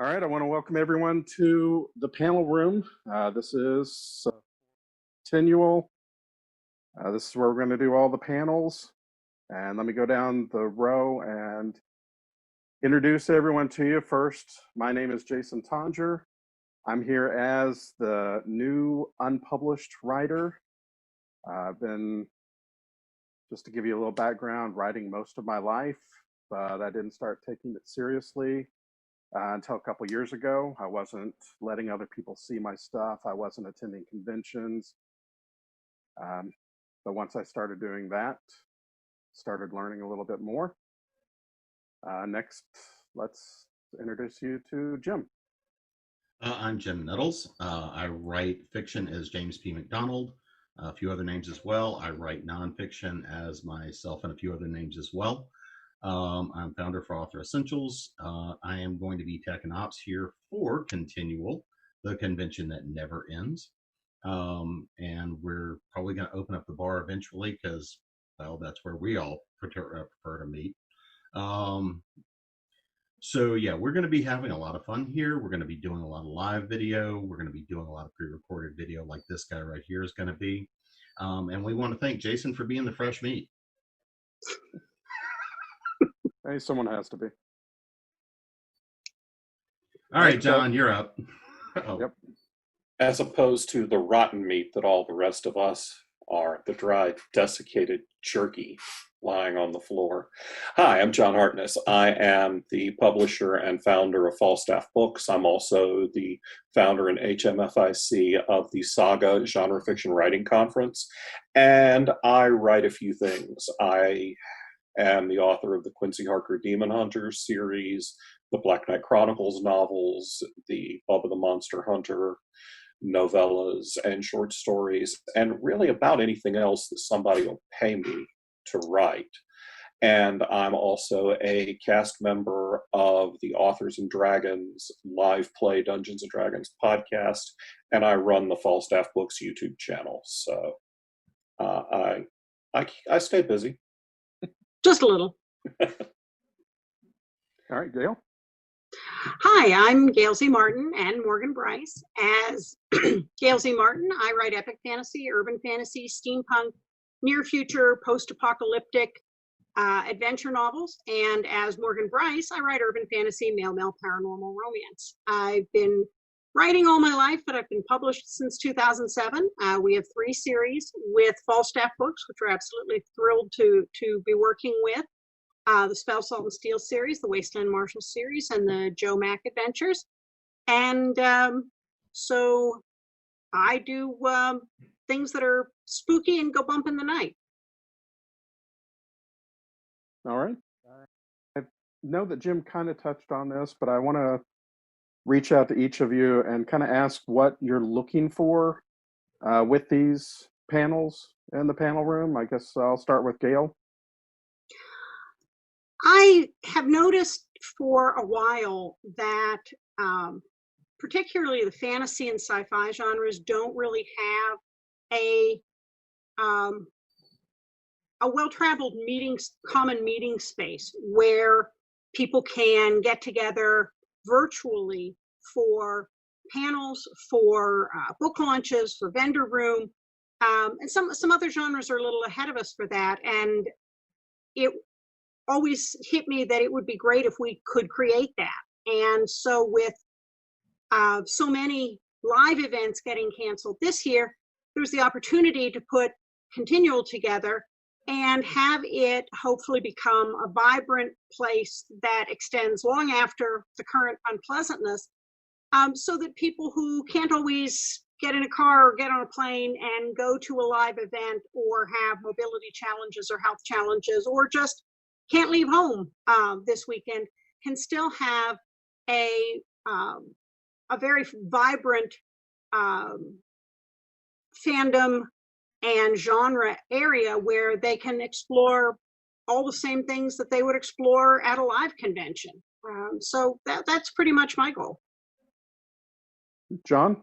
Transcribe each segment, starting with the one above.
All right, I want to welcome everyone to the panel room. This is ConTinual. This is where we're going to do all the panels. And let me go down the row and introduce everyone to you. First, my name is Jason Tongier. I'm here as the new unpublished writer. I've been, just to give you a little background, writing most of my life, but I didn't start taking it seriously until a couple years ago. I wasn't letting other people see my stuff. I wasn't attending conventions. But once I started doing that, started learning a little bit more. Next, let's introduce you to Jim. I'm Jim Nettles. I write fiction as James P. McDonald, a few other names as well. I write nonfiction as myself and a few other names as well. I'm founder for Author Essentials. I am going to be tech and ops here for ConTinual, the convention that never ends. And we're probably going to open up the bar eventually because, well, that's where we all prefer to meet. So yeah, we're going to be having a lot of fun here. We're going to be doing a lot of live video. We're going to be doing a lot of pre-recorded video like this guy right here is going to be. And we want to thank Jason for being the fresh meat. Hey, someone has to be. All right, John, you're up. Yep. As opposed to the rotten meat that all the rest of us are, the dried, desiccated jerky lying on the floor. Hi, I'm John Hartness. I am the publisher and founder of Falstaff Books. I'm also the founder and HMFIC of the Saga Genre Fiction Writing Conference, and I write a few things. I am the author of the Quincy Harker Demon Hunters series, the Black Knight Chronicles novels, the Bubba the Monster Hunter novellas and short stories, and really about anything else that somebody will pay me to write. And I'm also a cast member of the Authors and Dragons live play Dungeons and Dragons podcast, and I run the Falstaff Books YouTube channel. So I stay busy. Just a little. All right, Gail. Hi, I'm Gail Z Martin and Morgan Bryce. As Gail Z Martin, I write epic fantasy, urban fantasy, steampunk, near future, post-apocalyptic adventure novels. And as Morgan Bryce, I write urban fantasy, male paranormal romance. I've been writing all my life, but I've been published since 2007. We have 3 series with Falstaff Books, which we're absolutely thrilled to be working with. The Spell, Salt, and Steel series, the Wasteland Marshal series, and the Joe Mack Adventures. And so I do things that are spooky and go bump in the night. All right. I know that Jim kind of touched on this, but I want to reach out to each of you and kind of ask what you're looking for with these panels in the panel room. I guess I'll start with Gail. I have noticed for a while that particularly the fantasy and sci-fi genres don't really have a well-traveled common meeting space where people can get together virtually for panels, for book launches, for vendor room, and some other genres are a little ahead of us for that. And it always hit me that it would be great if we could create that. And so with so many live events getting canceled this year, there's the opportunity to put ConTinual together and have it hopefully become a vibrant place that extends long after the current unpleasantness, so that people who can't always get in a car or get on a plane and go to a live event, or have mobility challenges or health challenges, or just can't leave home this weekend, can still have a very vibrant fandom and genre area where they can explore all the same things that they would explore at a live convention. So that's pretty much my goal. John?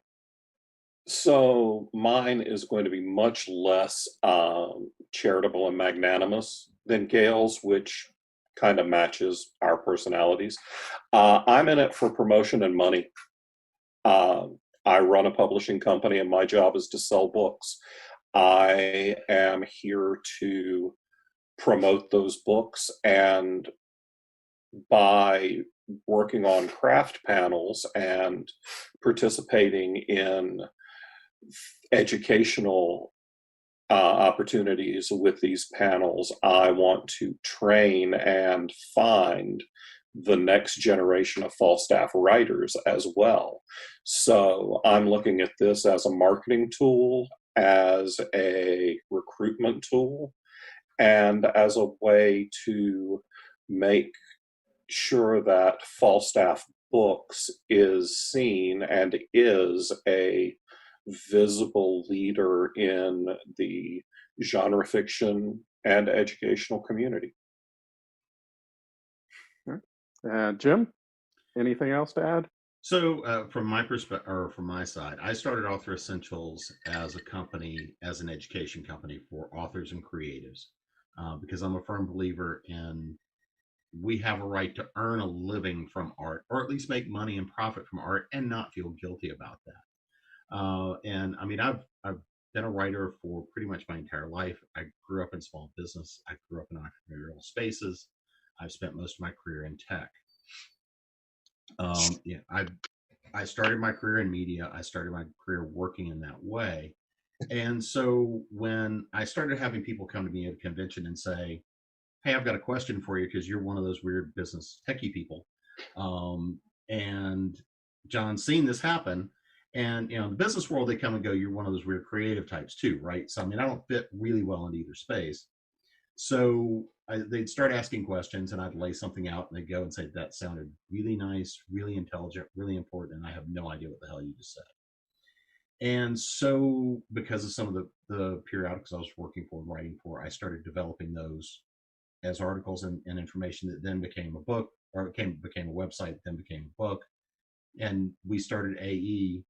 So mine is going to be much less charitable and magnanimous than Gail's, which kind of matches our personalities. I'm in it for promotion and money. I run a publishing company and my job is to sell books. I am here to promote those books, and by working on craft panels and participating in educational opportunities with these panels, I want to train and find the next generation of Falstaff writers as well. So I'm looking at this as a marketing tool, as a recruitment tool, and as a way to make sure that Falstaff Books is seen and is a visible leader in the genre fiction and educational community. Jim, anything else to add? So from my perspective, or from my side, I started Author Essentials as a company, as an education company for authors and creatives, because I'm a firm believer in we have a right to earn a living from art, or at least make money and profit from art, and not feel guilty about that. And I mean, I've been a writer for pretty much my entire life. I grew up in small business. I grew up in entrepreneurial spaces. I've spent most of my career in tech. Yeah, I started my career in media. I started my career working in that way. And so when I started having people come to me at a convention and say, hey, I've got a question for you because you're one of those weird business techie people. And John's seen this happen. And, in the business world, they come and go, you're one of those weird creative types too, right? So, I mean, I don't fit really well in either space. So they'd start asking questions and I'd lay something out and they'd go and say, that sounded really nice, really intelligent, really important. And I have no idea what the hell you just said. And so because of some of the periodicals I was working for and writing for, I started developing those as articles and information that then became a book, or became a website, then became a book. And we started AE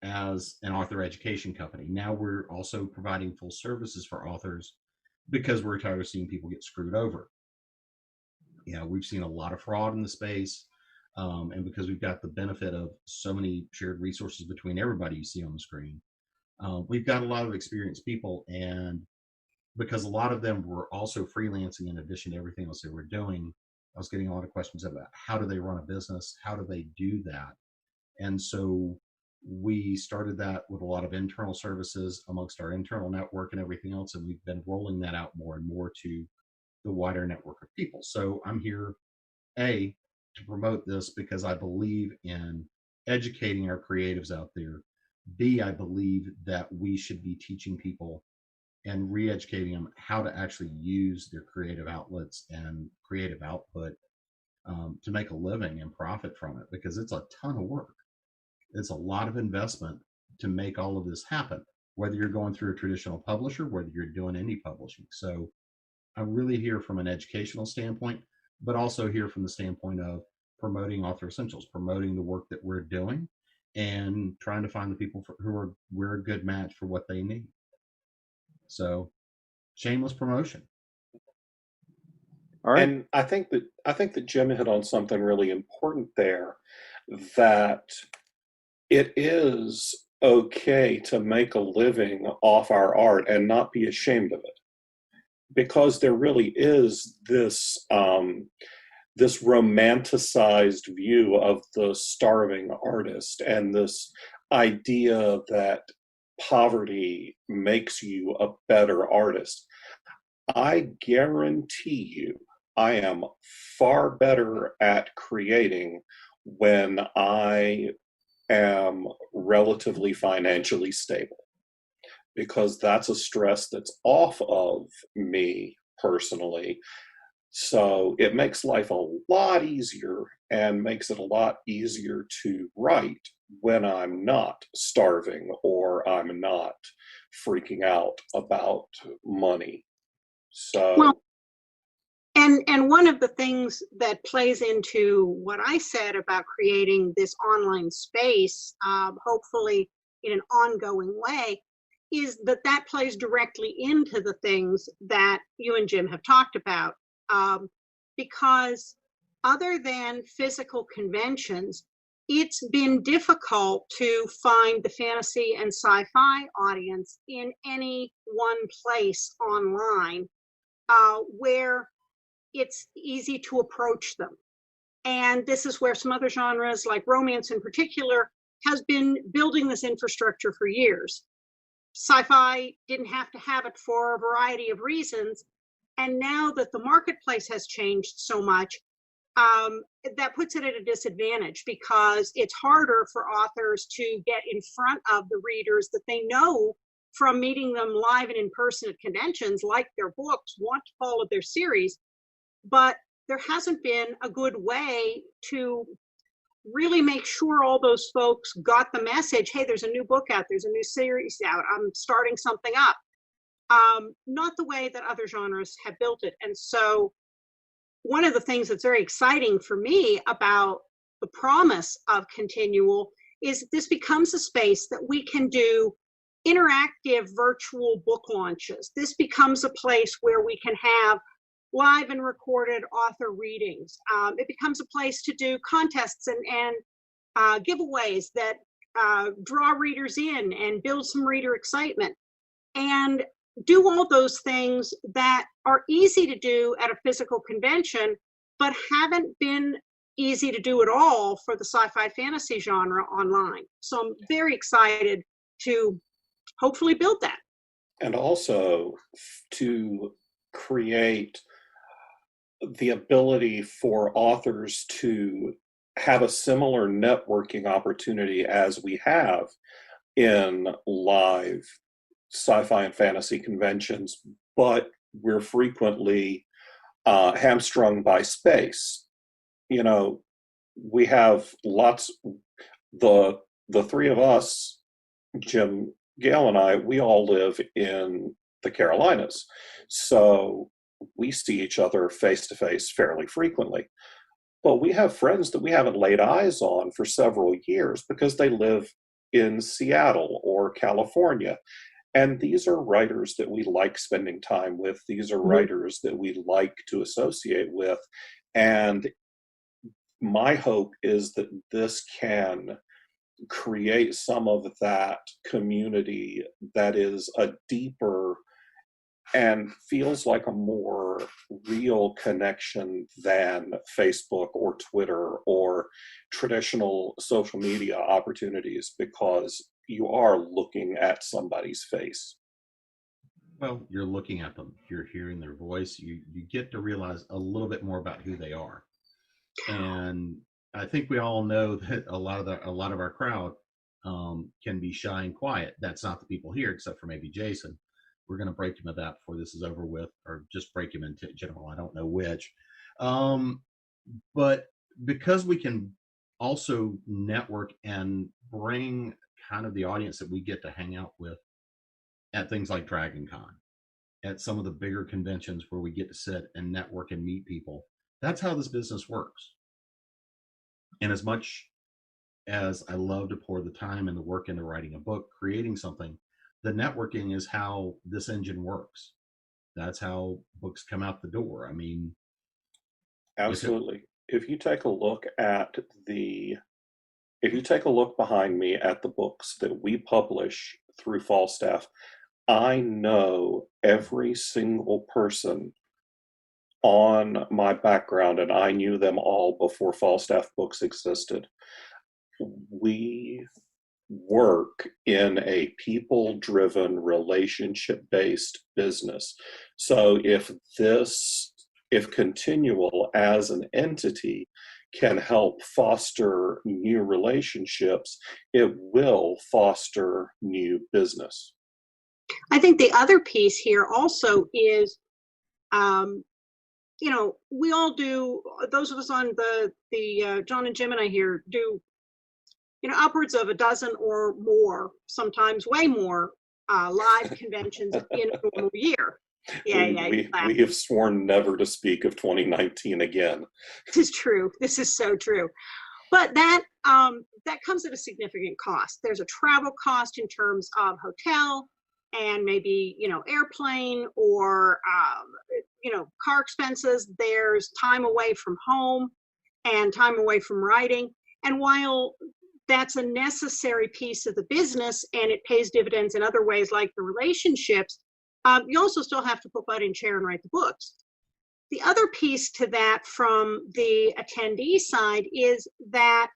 as an author education company. Now we're also providing full services for authors because we're tired of seeing people get screwed over. We've seen a lot of fraud in the space. And because we've got the benefit of so many shared resources between everybody you see on the screen, we've got a lot of experienced people. And because a lot of them were also freelancing in addition to everything else they were doing, I was getting a lot of questions about how do they run a business? How do they do that? And so we started that with a lot of internal services amongst our internal network and everything else. And we've been rolling that out more and more to the wider network of people. So I'm here, A, to promote this because I believe in educating our creatives out there. B, I believe that we should be teaching people and re-educating them how to actually use their creative outlets and creative output to make a living and profit from it, because it's a ton of work. It's a lot of investment to make all of this happen, whether you're going through a traditional publisher, whether you're doing indie publishing. So I'm really here from an educational standpoint, but also here from the standpoint of promoting Author Essentials, promoting the work that we're doing, and trying to find the people we're a good match for what they need. So, shameless promotion. All right. And I think that Jim hit on something really important there, that it is okay to make a living off our art and not be ashamed of it, because there really is this this romanticized view of the starving artist, and this idea that poverty makes you a better artist. I guarantee you, I am far better at creating when I am relatively financially stable, because that's a stress that's off of me personally. So it makes life a lot easier and makes it a lot easier to write when I'm not starving or I'm not freaking out about money. So, Well, and one of the things that plays into what I said about creating this online space, hopefully in an ongoing way, is that plays directly into the things that you and Jim have talked about. because other than physical conventions, it's been difficult to find the fantasy and sci-fi audience in any one place online where it's easy to approach them. And this is where some other genres, like romance in particular, has been building this infrastructure for years. Sci-fi didn't have to have it for a variety of reasons. And now that the marketplace has changed so much, that puts it at a disadvantage, because it's harder for authors to get in front of the readers that they know from meeting them live and in person at conventions, like their books, want to follow their series. But there hasn't been a good way to really make sure all those folks got the message, hey, there's a new book out, there's a new series out, I'm starting something up. Not the way that other genres have built it. And so one of the things that's very exciting for me about the promise of ConTinual is this becomes a space that we can do interactive virtual book launches. This becomes a place where we can have live and recorded author readings. It becomes a place to do contests and giveaways that draw readers in and build some reader excitement, and do all those things that are easy to do at a physical convention, but haven't been easy to do at all for the sci-fi fantasy genre online. So I'm very excited to hopefully build that. And also to create the ability for authors to have a similar networking opportunity as we have in live sci-fi and fantasy conventions, but we're frequently hamstrung by space. You know, we have lots, the three of us, Jim, Gail, and I, we all live in the Carolinas. So we see each other face to face fairly frequently. But we have friends that we haven't laid eyes on for several years because they live in Seattle or California. And these are writers that we like spending time with. These are writers that we like to associate with. And my hope is that this can create some of that community that is a deeper and feels like a more real connection than Facebook or Twitter or traditional social media opportunities, because you are looking at somebody's face. Well, you're looking at them, you're hearing their voice, you get to realize a little bit more about who they are. And I think we all know that a lot of our crowd can be shy and quiet. That's not the people here, except for maybe Jason. We're going to break him of that before this is over with, or just break him in general. I don't know which. But because we can also network and bring kind of the audience that we get to hang out with at things like Dragon Con, at some of the bigger conventions where we get to sit and network and meet people, that's how this business works. And as much as I love to pour the time and the work into writing a book, creating something, the networking is how this engine works. That's how books come out the door. I mean, absolutely. If you take a look behind me at the books that we publish through Falstaff, I know every single person on my background, and I knew them all before Falstaff Books existed. We work in a people-driven, relationship-based business. So if ConTinual as an entity can help foster new relationships, it will foster new business. I think the other piece here also is, we all do, those of us on the John and Jim and I here do, upwards of a dozen or more, sometimes way more, live conventions in a normal year. We have sworn never to speak of 2019 again. This is true. This is so true. But that comes at a significant cost. There's a travel cost in terms of hotel, and maybe, airplane or, car expenses. There's time away from home and time away from writing. And while that's a necessary piece of the business and it pays dividends in other ways like the relationships, you also still have to put butt in chair and write the books. The other piece to that from the attendee side is that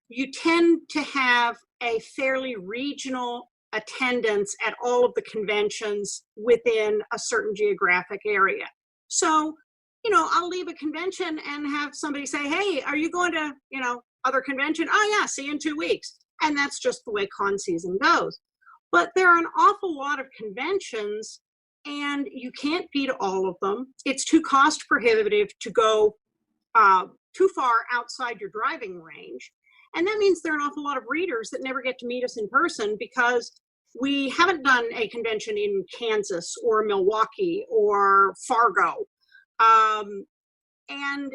you tend to have a fairly regional attendance at all of the conventions within a certain geographic area. So, I'll leave a convention and have somebody say, hey, are you going to, other convention? Oh yeah, see you in 2 weeks. And that's just the way con season goes. But there are an awful lot of conventions and you can't be to all of them. It's too cost prohibitive to go too far outside your driving range. And that means there are an awful lot of readers that never get to meet us in person because we haven't done a convention in Kansas or Milwaukee or Fargo. And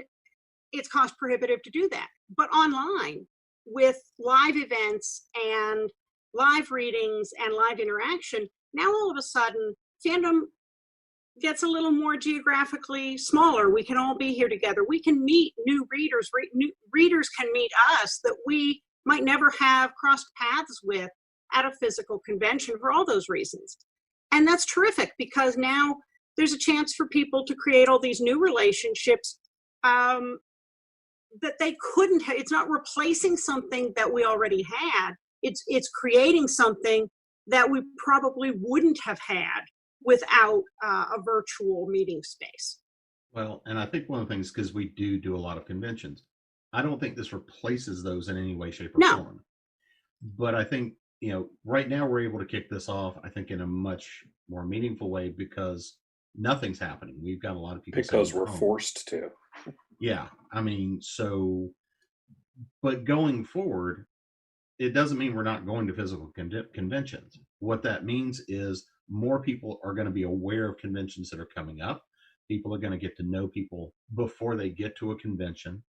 it's cost prohibitive to do that. But online, with live events and live readings and live interaction, now all of a sudden, fandom gets a little more geographically smaller. We can all be here together. We can meet new readers. New readers can meet us that we might never have crossed paths with at a physical convention for all those reasons. And that's terrific because now there's a chance for people to create all these new relationships that they couldn't have. It's not replacing something that we already had. It's creating something that we probably wouldn't have had without a virtual meeting space. Well, and I think one of the things, because we do a lot of conventions, I don't think this replaces those in any way, shape, or form. But I think, right now we're able to kick this off, I think, in a much more meaningful way because nothing's happening. We've got a lot of people. Because we're forced to. Yeah. But going forward, it doesn't mean we're not going to physical conventions. What that means is more people are going to be aware of conventions that are coming up. People are going to get to know people before they get to a convention.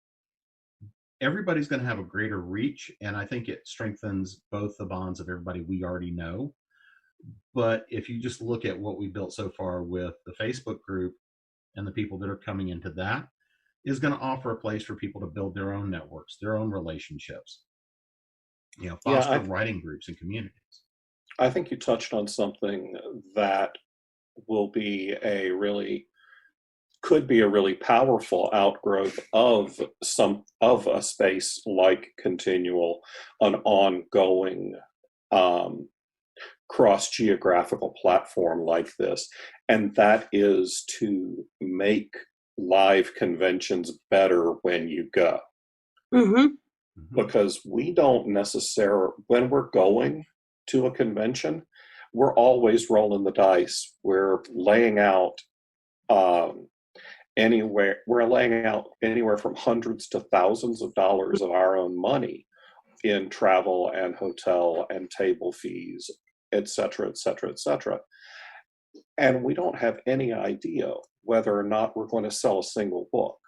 Everybody's going to have a greater reach, and I think it strengthens both the bonds of everybody we already know. But if you just look at what we built so far with the Facebook group and the people that are coming into that, is going to offer a place for people to build their own networks, their own relationships, foster writing groups and communities. I think you touched on something that could be a really powerful outgrowth of a space like ConTinual, an ongoing cross-geographical platform like this, and that is to make live conventions better when you go. Mm-hmm. Because we don't necessarily, when we're going to a convention, we're always rolling the dice. We're laying out anywhere from hundreds to thousands of dollars of our own money in travel and hotel and table fees, et cetera, et cetera, et cetera. And we don't have any idea whether or not we're going to sell a single book.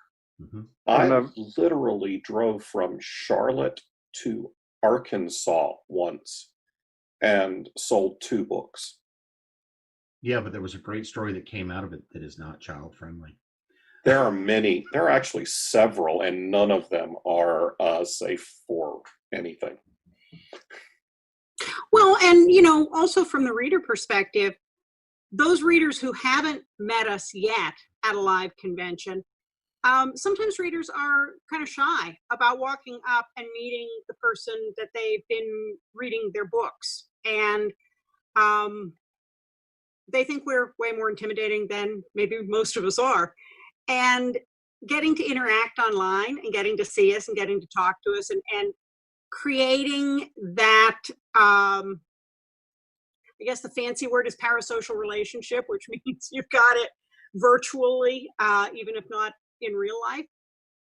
Mm-hmm. I literally drove from Charlotte to Arkansas once and sold 2 books. Yeah, but there was a great story that came out of it that is not child friendly. There are actually several, and none of them are safe for anything. Well, and also from the reader perspective, those readers who haven't met us yet at a live convention, sometimes readers are kind of shy about walking up and meeting the person that they've been reading their books. And they think we're way more intimidating than maybe most of us are. And getting to interact online and getting to see us and getting to talk to us and creating that, I guess the fancy word is parasocial relationship, which means you've got it virtually, even if not in real life.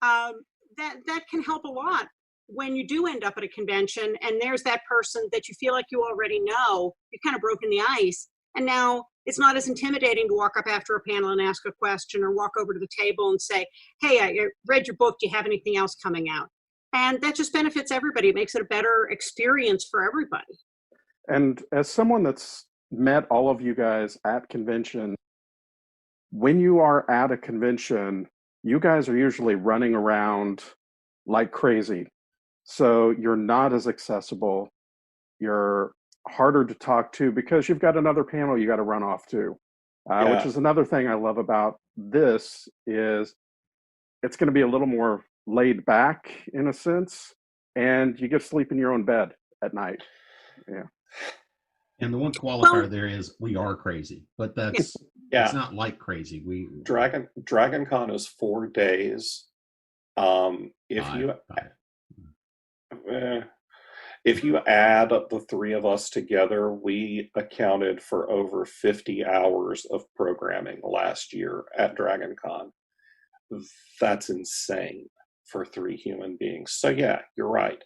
That can help a lot when you do end up at a convention and there's that person that you feel like you already know. You've kind of broken the ice, and now it's not as intimidating to walk up after a panel and ask a question, or walk over to the table and say, hey, I read your book, do you have anything else coming out? And that just benefits everybody. It makes it a better experience for everybody. And as someone that's met all of you guys at convention. When you are at a convention, you guys are usually running around like crazy. So you're not as accessible. You're harder to talk to because you've got another panel you got to run off to, which Yeah. is another thing I love about this is it's going to be a little more laid back in a sense, and you get to sleep in your own bed at night. Yeah. And the one qualifier Well, there is we are crazy, but that's it's Yeah. not like crazy. We Dragon Con is 4 days. five. If you add the three of us together, we accounted for over 50 hours of programming last year at Dragon Con. That's insane for 3 human beings. So yeah, you're right.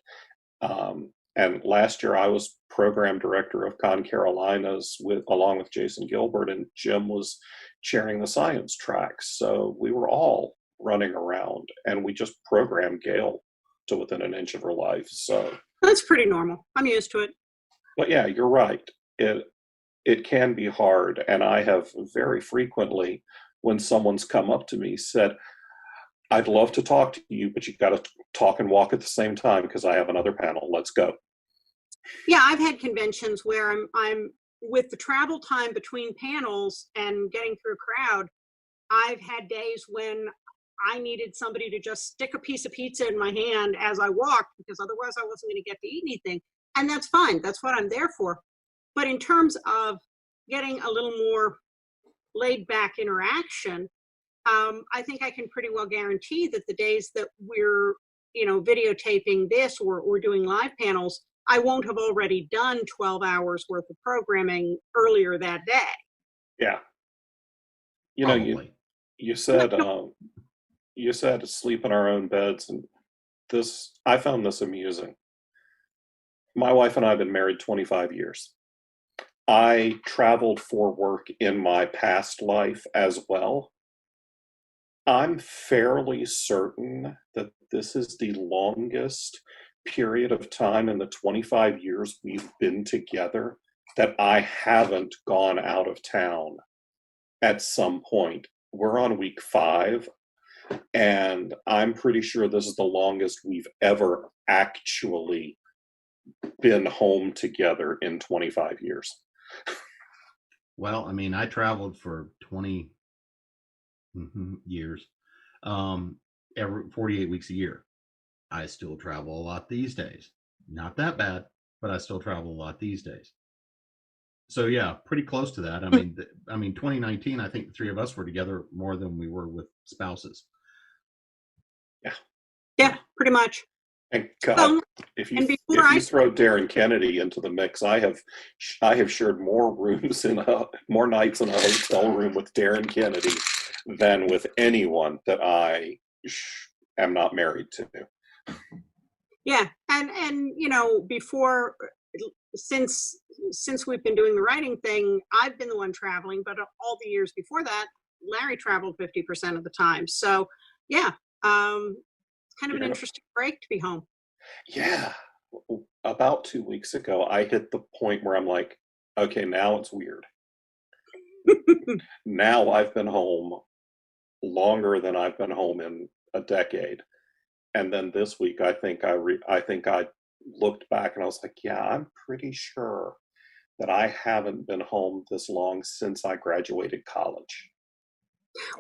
And last year I was program director of Con Carolinas along with Jason Gilbert, and Jim was chairing the science tracks. So we were all running around, and we just programmed Gail to within an inch of her life. So that's pretty normal. I'm used to it. But yeah, you're right. It can be hard, and I have very frequently, when someone's come up to me, said, I'd love to talk to you, but you got to talk and walk at the same time because I have another panel. Let's go. Yeah, I've had conventions where I'm with the travel time between panels and getting through a crowd. I've had days when I needed somebody to just stick a piece of pizza in my hand as I walked because otherwise I wasn't going to get to eat anything. And that's fine. That's what I'm there for. But in terms of getting a little more laid back interaction, I think I can pretty well guarantee that the days that we're, videotaping this or doing live panels, I won't have already done 12 hours worth of programming earlier that day. Yeah. Probably. You said you said sleep in our own beds, and I found this amusing. My wife and I have been married 25 years. I traveled for work in my past life as well. I'm fairly certain that this is the longest period of time in the 25 years we've been together that I haven't gone out of town at some point. We're on week 5, and I'm pretty sure this is the longest we've ever actually been home together in 25 years. Well, I mean, I traveled for 20 years, every 48 weeks a year. I still travel a lot these days. Not that bad, but I still travel a lot these days. So yeah, pretty close to that. I mean, 2019, I think the 3 of us were together more than we were with spouses. Yeah, pretty much. And God, if you throw Darren Kennedy into the mix, I have shared more rooms more nights in a hotel room with Darren Kennedy than with anyone that I am not married to. Yeah, and before, since we've been doing the writing thing, I've been the one traveling, but all the years before that, Larry traveled 50% of the time. So yeah, it's kind of an interesting break to be home. Yeah, about 2 weeks ago, I hit the point where I'm like, okay, now it's weird. Now I've been home longer than I've been home in a decade. And then this week, I think I looked back and I was like, yeah, I'm pretty sure that I haven't been home this long since I graduated college.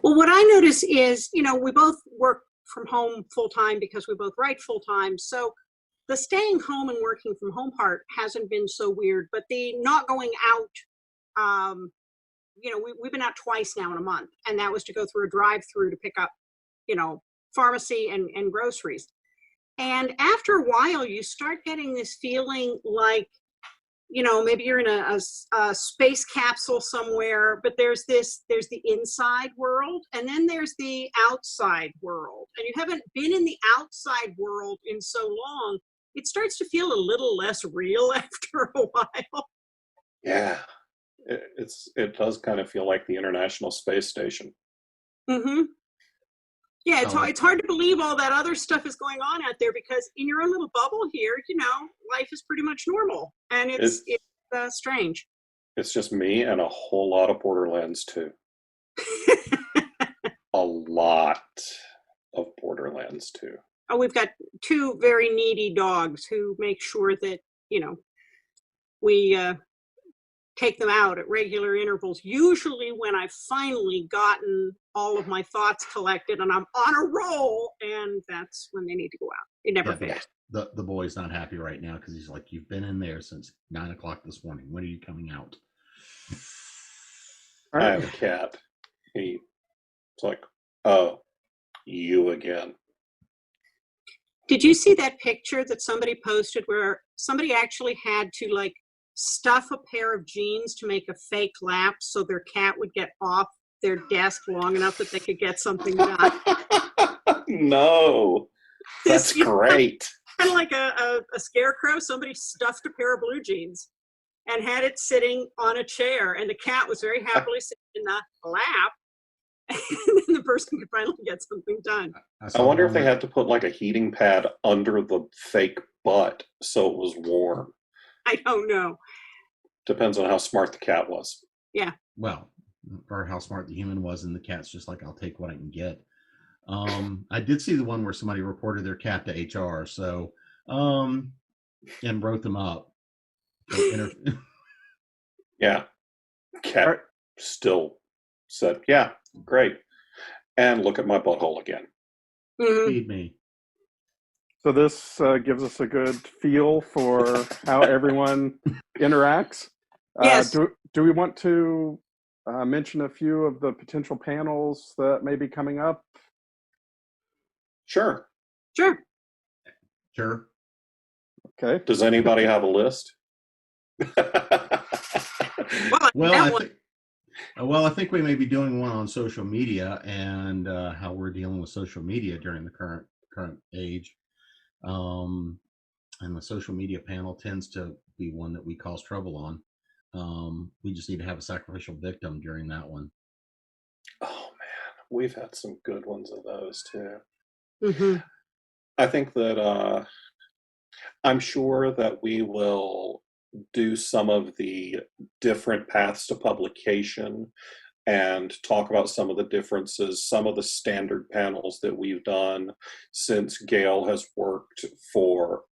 Well, what I notice is, we both work from home full time because we both write full time. So the staying home and working from home part hasn't been so weird, but the not going out, we've been out twice now in a month, and that was to go through a drive-through to pick up, pharmacy and groceries. And after a while, you start getting this feeling like, maybe you're in a space capsule somewhere, but there's the inside world, and then there's the outside world. And you haven't been in the outside world in so long, it starts to feel a little less real after a while. Yeah, it does kind of feel like the International Space Station. Mm-hmm. Yeah, it's hard to believe all that other stuff is going on out there, because in your own little bubble here, life is pretty much normal, and it's strange. It's just me and a whole lot of Borderlands 2. A lot of Borderlands 2. Oh, we've got 2 very needy dogs who make sure that, we take them out at regular intervals. Usually when I've finally gotten all of my thoughts collected and I'm on a roll, and that's when they need to go out. It never fails. The boy's not happy right now because he's like, you've been in there since 9 o'clock this morning. When are you coming out? I have a cat. It's like, oh, you again. Did you see that picture that somebody posted where somebody actually had to like stuff a pair of jeans to make a fake lap so their cat would get off their desk long enough that they could get something done? No, that's great. Kind of like a scarecrow. Somebody stuffed a pair of blue jeans and had it sitting on a chair, and the cat was very happily sitting in the lap, and then the person could finally get something done. I wonder if they had to put like a heating pad under the fake butt so it was warm. I don't know. Depends on how smart the cat was. Yeah. Well, or how smart the human was, and the cat's just like, I'll take what I can get. I did see the one where somebody reported their cat to HR, so and wrote them up. Yeah. Cat still said, yeah, great. And look at my butthole again. Feed me. So this gives us a good feel for how everyone interacts. Yes. Do we want to mention a few of the potential panels that may be coming up? Sure. Sure. Okay. Does anybody have a list? Well, I think we may be doing one on social media and how we're dealing with social media during the current age. And the social media panel tends to be one that we cause trouble on. We just need to have a sacrificial victim during that one. Oh man, we've had some good ones of those too. Mm-hmm. I think that I'm sure that we will do some of the different paths to publication and talk about some of the differences, some of the standard panels that we've done, since Gail has worked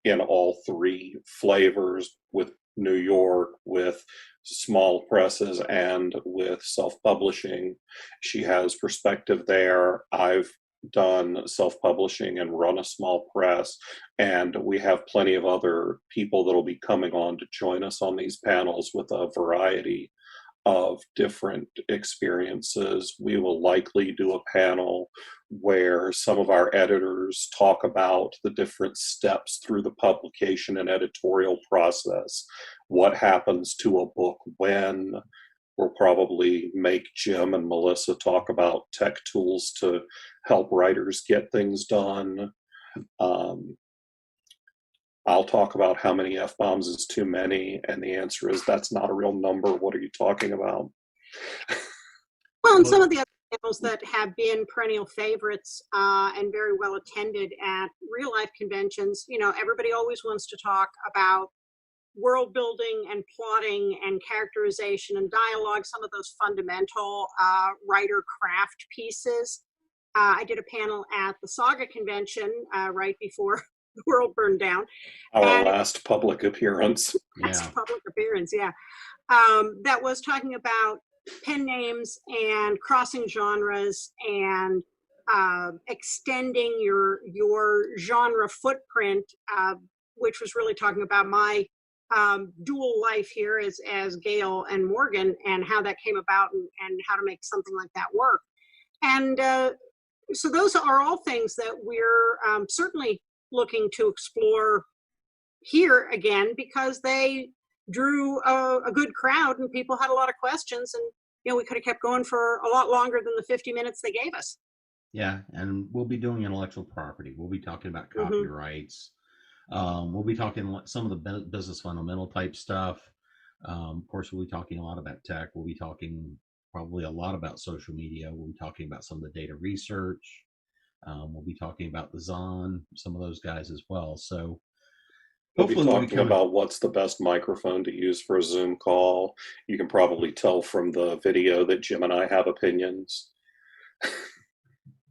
in all 3 flavors, with New York, with small presses, and with self-publishing. She has perspective there. I've done self-publishing and run a small press, and we have plenty of other people that will be coming on to join us on these panels with a variety of different experiences. We will likely do a panel where some of our editors talk about the different steps through the publication and editorial process. What happens to a book when? We'll probably make Jim and Melissa talk about tech tools to help writers get things done. I'll talk about how many F-bombs is too many, and the answer is that's not a real number. What are you talking about? Well, and some of the other panels that have been perennial favorites and very well attended at real life conventions, everybody always wants to talk about world building and plotting and characterization and dialogue, some of those fundamental writer craft pieces. I did a panel at the Saga convention right before the world burned down. Our last public appearance. Public appearance, yeah. That was talking about pen names and crossing genres and extending your genre footprint, which was really talking about my dual life here as Gail and Morgan, and how that came about and how to make something like that work. And so those are all things that we're certainly looking to explore here again, because they drew a good crowd and people had a lot of questions, and we could have kept going for a lot longer than the 50 minutes they gave us. Yeah, and we'll be doing intellectual property. We'll be talking about copyrights. We'll be talking some of the business fundamental type stuff. Of course, we'll be talking a lot about tech. We'll be talking probably a lot about social media. We'll be talking about some of the data research. We'll be talking about the Zon, some of those guys as well. So We'll be Hopefully we'll be talking coming. about what's the best microphone to use for a Zoom call. You can probably tell from the video that Jim and I have opinions.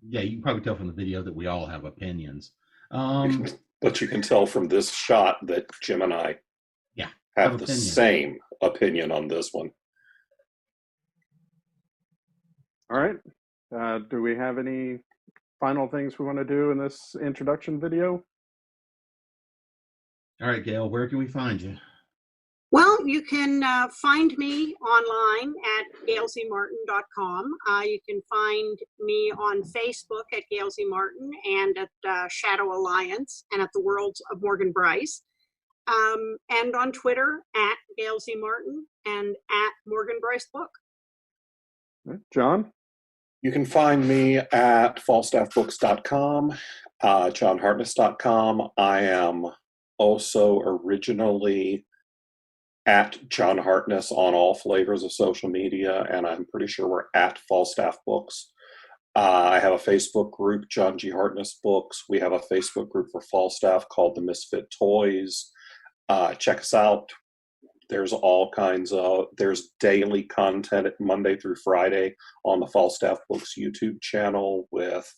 Yeah, you can probably tell from the video that we all have opinions. But you can tell from this shot that Jim and I Yeah, have the opinions. same opinion on this one. All right. Do we have any final things we want to do in this introduction video? All right, Gail, where can we find you? Well, you can find me online at gailzmartin.com. You can find me on Facebook at Gail Z Martin and at Shadow Alliance and at the Worlds of Morgan Bryce. And on Twitter at Gail Z Martin and at Morgan Bryce Book. John? You can find me at falstaffbooks.com, johnhartness.com. I am also originally at John Hartness on all flavors of social media, and I'm pretty sure we're at Falstaff Books. I have a Facebook group, John G Hartness Books. We have a Facebook group for Falstaff called The Misfit Toys. Check us out. There's all kinds of, there's daily content Monday through Friday on the Falstaff Books YouTube channel with,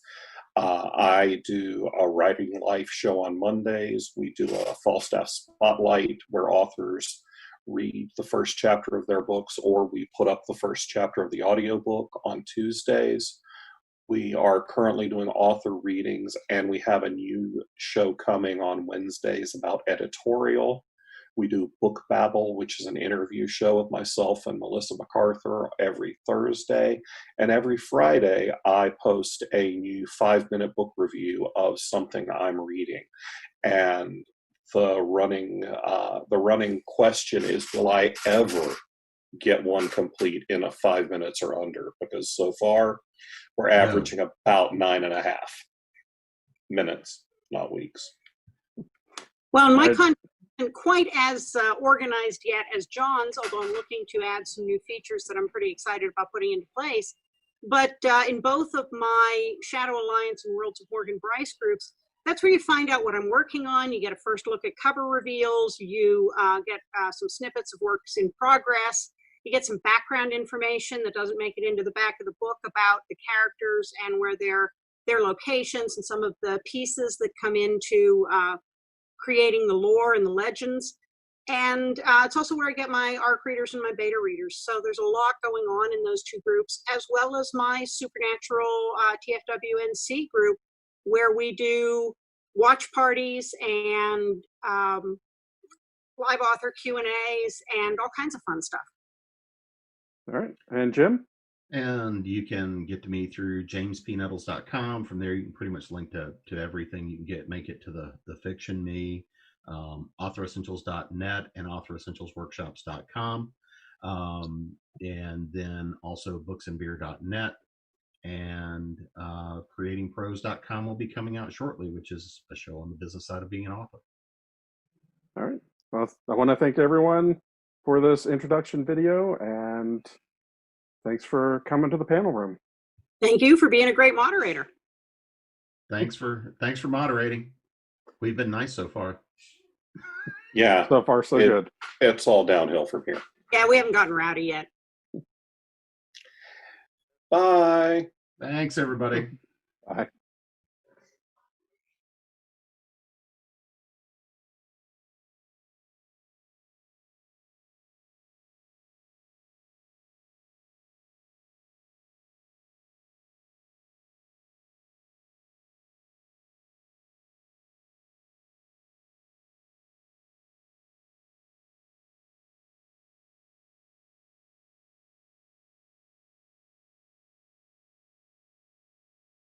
I do a writing life show on Mondays. We do a Falstaff Spotlight where authors read the first chapter of their books, or we put up the first chapter of the audiobook on Tuesdays. We are currently doing author readings, and we have a new show coming on Wednesdays about editorial. We do Book Babble, which is an interview show with myself and Melissa MacArthur every Thursday. And every Friday, I post a new 5-minute book review of something I'm reading. And the running question is, will I ever get one complete in 5 minutes or under? Because so far, we're averaging about 9.5 minutes, not weeks. Well, my content isn't quite as organized yet as John's, although I'm looking to add some new features that I'm pretty excited about putting into place. But in both of my Shadow Alliance and Worlds of Morgan Bryce groups, that's where you find out what I'm working on. You get a first look at cover reveals. You get some snippets of works in progress. You get some background information that doesn't make it into the back of the book about the characters and where their locations and some of the pieces that come into creating the lore and the legends. And it's also where I get my ARC readers and my beta readers. So there's a lot going on in those two groups, as well as my Supernatural TFWNC group, where we do watch parties and live author Q&As and all kinds of fun stuff. All right. And Jim? And you can get to me through jamespnettles.com. From there, you can pretty much link to everything. You can make it to the fiction me, authoressentials.net and authoressentialsworkshops.com. And then also booksandbeer.net. And creatingprose.com will be coming out shortly, which is a show on the business side of being an author. All right. Well, I want to thank everyone for this introduction video, and thanks for coming to the panel room. Thank you for being a great moderator. Thanks for moderating. We've been nice so far. Yeah. So far, so good. It's all downhill from here. Yeah, we haven't gotten rowdy yet. Bye. Thanks, everybody. Bye.